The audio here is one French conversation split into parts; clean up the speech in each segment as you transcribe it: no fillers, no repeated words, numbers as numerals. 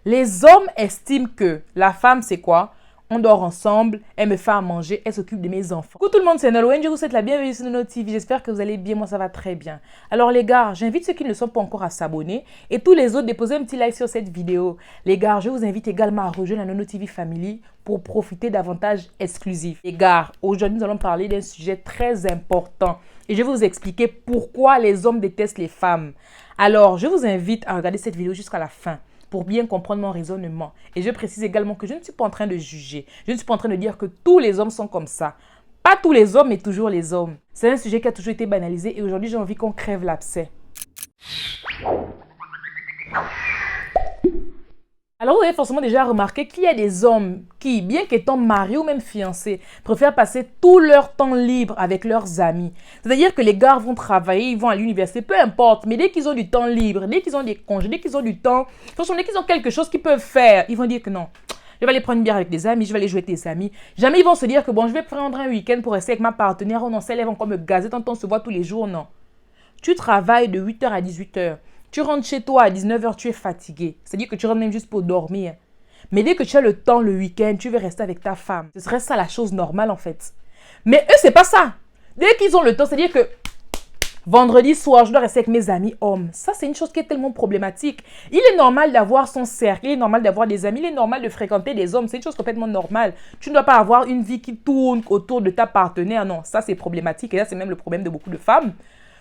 Les hommes estiment que la femme, c'est quoi? On dort ensemble, elle me fait à manger, elle s'occupe de mes enfants. Coucou tout le monde, c'est Nolwenn, je vous souhaite la bienvenue sur notre TV. J'espère que vous allez bien, moi ça va très bien. Alors les gars, j'invite ceux qui ne sont pas encore à s'abonner et tous les autres déposer un petit like sur cette vidéo. Les gars, je vous invite également à rejoindre la Nono TV Family pour profiter d'avantages exclusifs. Les gars, aujourd'hui nous allons parler d'un sujet très important et je vais vous expliquer pourquoi les hommes détestent les femmes. Alors, je vous invite à regarder cette vidéo jusqu'à la fin pour bien comprendre mon raisonnement. Et je précise également que je ne suis pas en train de juger. Je ne suis pas en train de dire que tous les hommes sont comme ça. Pas tous les hommes, mais toujours les hommes. C'est un sujet qui a toujours été banalisé et aujourd'hui, j'ai envie qu'on crève l'abcès. Alors, vous avez forcément déjà remarqué qu'il y a des hommes qui, bien qu'étant mariés ou même fiancés, préfèrent passer tout leur temps libre avec leurs amis. C'est-à-dire que les gars vont travailler, ils vont à l'université, peu importe, mais dès qu'ils ont du temps libre, dès qu'ils ont des congés, dès qu'ils ont du temps, franchement, dès qu'ils ont quelque chose qu'ils peuvent faire, ils vont dire que non. Je vais aller prendre une bière avec des amis, je vais aller jouer avec des amis. Jamais ils vont se dire que bon, je vais prendre un week-end pour rester avec ma partenaire. Oh non, celle-là va encore me gazer tant on se voit tous les jours. Non. Tu travailles de 8h à 18h. Tu rentres chez toi à 19h, tu es fatigué. C'est-à-dire que tu rentres même juste pour dormir. Mais dès que tu as le temps le week-end, tu veux rester avec ta femme. Ce serait ça la chose normale en fait. Mais eux, c'est pas ça. Dès qu'ils ont le temps, c'est-à-dire que vendredi soir, je dois rester avec mes amis hommes. Ça, c'est une chose qui est tellement problématique. Il est normal d'avoir son cercle, il est normal d'avoir des amis, il est normal de fréquenter des hommes. C'est une chose complètement normale. Tu ne dois pas avoir une vie qui tourne autour de ta partenaire. Non, ça, c'est problématique. Et là, c'est même le problème de beaucoup de femmes.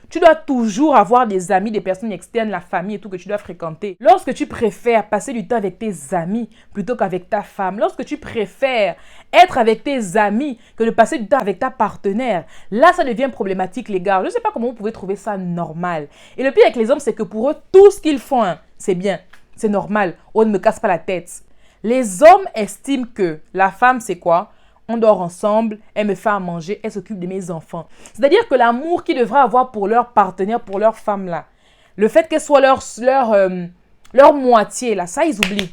Tu dois toujours avoir des amis, des personnes externes, la famille et tout que tu dois fréquenter. Lorsque tu préfères passer du temps avec tes amis plutôt qu'avec ta femme, lorsque tu préfères être avec tes amis que de passer du temps avec ta partenaire, là, ça devient problématique, les gars. Je ne sais pas comment vous pouvez trouver ça normal. Et le pire avec les hommes, c'est que pour eux, tout ce qu'ils font, hein, c'est bien, c'est normal. On ne me casse pas la tête. Les hommes estiment que la femme, c'est quoi? On dort ensemble, elle me fait à manger, elle s'occupe de mes enfants. C'est-à-dire que l'amour qu'ils devraient avoir pour leur partenaire, pour leur femme là, le fait qu'elle soit leur moitié là, ça ils oublient.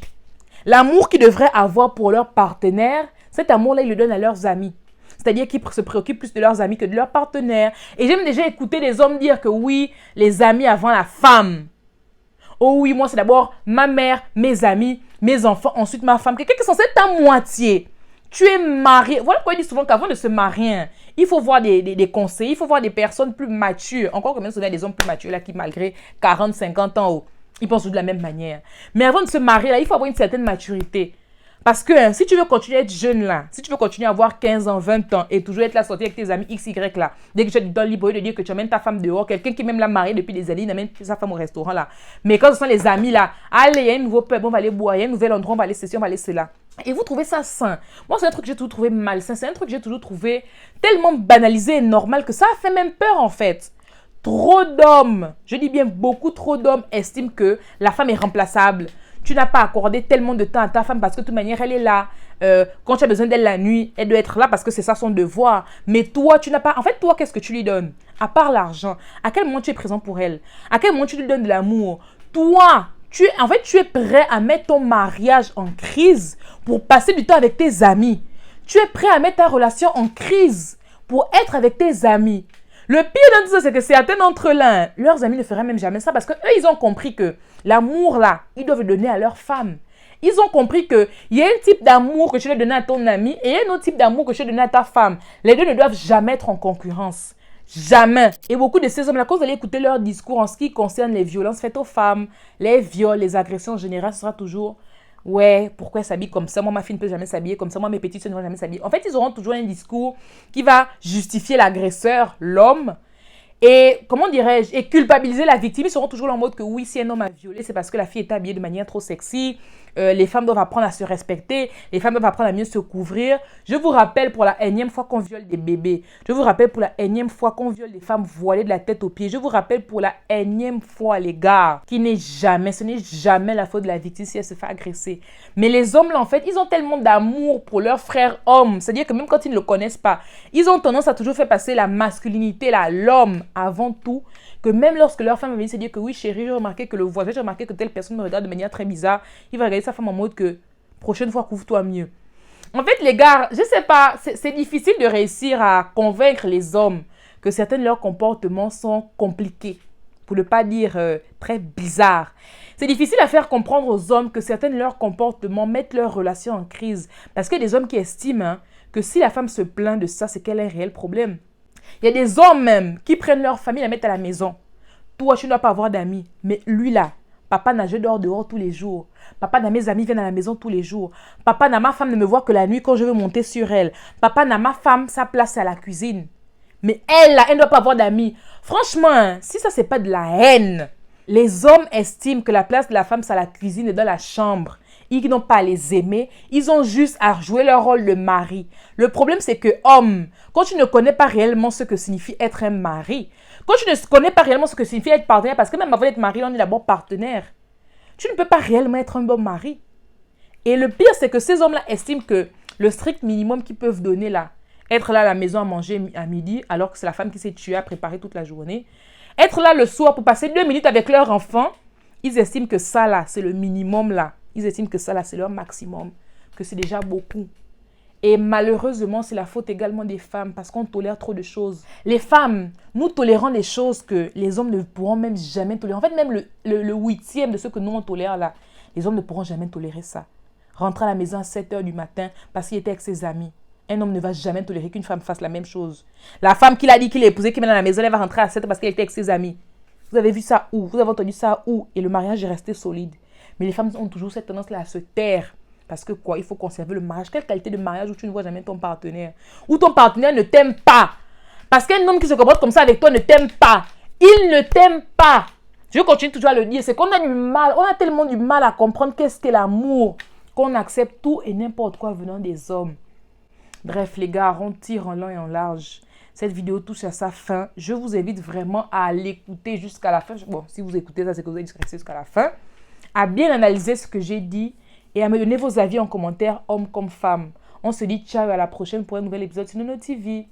L'amour qu'ils devraient avoir pour leur partenaire, cet amour-là, ils le donnent à leurs amis. C'est-à-dire qu'ils se préoccupent plus de leurs amis que de leur partenaire. Et j'aime déjà écouter des hommes dire que oui, les amis avant la femme. Oh oui, moi c'est d'abord ma mère, mes amis, mes enfants, ensuite ma femme. Quelqu'un qui est censé être ta moitié. Tu es marié. Voilà pourquoi il dit souvent qu'avant de se marier, il faut voir des conseils, il faut voir des personnes plus matures. Encore que même si on a des hommes plus matures là qui, malgré 40, 50 ans, ils pensent de la même manière. Mais avant de se marier, là, il faut avoir une certaine maturité. Parce que hein, si tu veux continuer à être jeune là, si tu veux continuer à avoir 15 ans, 20 ans et toujours être là, sortir avec tes amis X, Y là, dès que tu as du temps libre, de dire que tu amènes ta femme dehors, quelqu'un qui même l'a mariée depuis des années, il amène sa femme au restaurant là. Mais quand ce sont les amis là, allez, il y a un nouveau pub, on va aller boire, il y a un nouvel endroit, on va aller ceci, on va aller cela. Et vous trouvez ça sain? Moi, c'est un truc que j'ai toujours trouvé malsain. C'est un truc que j'ai toujours trouvé tellement banalisé et normal que ça a fait même peur en fait. Trop d'hommes, je dis bien beaucoup trop d'hommes estiment que la femme est remplaçable. Tu n'as pas accordé tellement de temps à ta femme parce que de toute manière, elle est là. Quand tu as besoin d'elle la nuit, elle doit être là parce que c'est ça son devoir. Mais toi, tu n'as pas... En fait, toi, qu'est-ce que tu lui donnes? À part l'argent, à quel moment tu es présent pour elle? À quel moment tu lui donnes de l'amour? Toi, tu es prêt à mettre ton mariage en crise pour passer du temps avec tes amis. Tu es prêt à mettre ta relation en crise pour être avec tes amis. Le pire dans tout ça, c'est que certains d'entre eux là, leurs amis ne feraient même jamais ça parce qu'eux, ils ont compris que l'amour là, ils doivent le donner à leur femme. Ils ont compris qu'il y a un type d'amour que tu dois donner à ton ami et il y a un autre type d'amour que tu dois donner à ta femme. Les deux ne doivent jamais être en concurrence. Jamais. Et beaucoup de ces hommes-là, quand vous allez écouter leur discours en ce qui concerne les violences faites aux femmes, les viols, les agressions en général, ce sera toujours « Ouais, pourquoi elle s'habille comme ça? Moi, ma fille ne peut jamais s'habiller comme ça. Moi, mes petites soeurs ne vont jamais s'habiller. » En fait, ils auront toujours un discours qui va justifier l'agresseur, l'homme, et, comment dirais-je, et culpabiliser la victime. Ils seront toujours en mode que oui, si un homme a violé, c'est parce que la fille est habillée de manière trop sexy. Les femmes doivent apprendre à se respecter. Les femmes doivent apprendre à mieux se couvrir. Je vous rappelle pour la énième fois qu'on viole des bébés. Je vous rappelle pour la énième fois qu'on viole des femmes voilées de la tête aux pieds. Je vous rappelle pour la énième fois, les gars, ce n'est jamais la faute de la victime si elle se fait agresser. Mais les hommes, là, en fait, ils ont tellement d'amour pour leurs frères hommes. C'est-à-dire que même quand ils ne le connaissent pas, ils ont tendance à toujours faire passer la masculinité, là, l'homme, avant tout, que même lorsque leur femme vient se dire que oui chérie, j'ai remarqué que le voisin, j'ai remarqué que telle personne me regarde de manière très bizarre, il va regarder sa femme en mode que prochaine fois couvre-toi mieux. En fait les gars, je sais pas, c'est difficile de réussir à convaincre les hommes que certains de leurs comportements sont compliqués. pour ne pas dire très bizarre. C'est difficile à faire comprendre aux hommes que certains de leurs comportements mettent leur relation en crise. Parce qu'il y a des hommes qui estiment que si la femme se plaint de ça, c'est qu'elle a un réel problème. Il y a des hommes même qui prennent leur famille et la mettent à la maison. Toi, tu ne dois pas avoir d'amis. Mais lui là, papa n'a, je dors dehors tous les jours. Papa n'a, mes amis viennent à la maison tous les jours. Papa n'a, ma femme ne me voit que la nuit quand je veux monter sur elle. Papa n'a, ma femme, sa place c'est à la cuisine. Mais elle là, elle ne doit pas avoir d'amis. Franchement, si ça c'est pas de la haine. Les hommes estiment que la place de la femme c'est à la cuisine et dans la chambre. Ils n'ont pas à les aimer, ils ont juste à jouer leur rôle de mari. Le problème, c'est que, homme, quand tu ne connais pas réellement ce que signifie être un mari, quand tu ne connais pas réellement ce que signifie être partenaire, parce que même avant d'être mari, on est d'abord partenaire, tu ne peux pas réellement être un bon mari. Et le pire, c'est que ces hommes-là estiment que le strict minimum qu'ils peuvent donner là, être là à la maison à manger à midi, alors que c'est la femme qui s'est tuée à préparer toute la journée, être là le soir pour passer 2 minutes avec leur enfant, ils estiment que ça là, c'est le minimum là. Ils estiment que ça, là, c'est leur maximum, que c'est déjà beaucoup. Et malheureusement, c'est la faute également des femmes parce qu'on tolère trop de choses. Les femmes, nous tolérons des choses que les hommes ne pourront même jamais tolérer. En fait, même le huitième de ce que nous, on tolère là, les hommes ne pourront jamais tolérer ça. Rentrer à la maison à 7 h du matin parce qu'il était avec ses amis. Un homme ne va jamais tolérer qu'une femme fasse la même chose. La femme qui l'a dit qu'il est épousé, qui est à la maison, elle va rentrer à 7 h parce qu'elle était avec ses amis. Vous avez vu ça où? Vous avez entendu ça où? Et le mariage est resté solide. Mais les femmes ont toujours cette tendance-là à se taire. Parce que quoi? Il faut conserver le mariage. Quelle qualité de mariage où tu ne vois jamais ton partenaire? Où ton partenaire ne t'aime pas? Parce qu'un homme qui se comporte comme ça avec toi ne t'aime pas. Il ne t'aime pas. Je continue toujours à le dire. C'est qu'on a du mal. On a tellement du mal à comprendre qu'est-ce qu'est l'amour. Qu'on accepte tout et n'importe quoi venant des hommes. Bref, les gars, on tire en long et en large. Cette vidéo touche à sa fin. Je vous invite vraiment à l'écouter jusqu'à la fin. Bon, si vous écoutez ça, c'est que vous êtes resté jusqu'à la fin. À bien analyser ce que j'ai dit et à me donner vos avis en commentaire, hommes comme femmes. On se dit ciao à la prochaine pour un nouvel épisode sur Nono TV.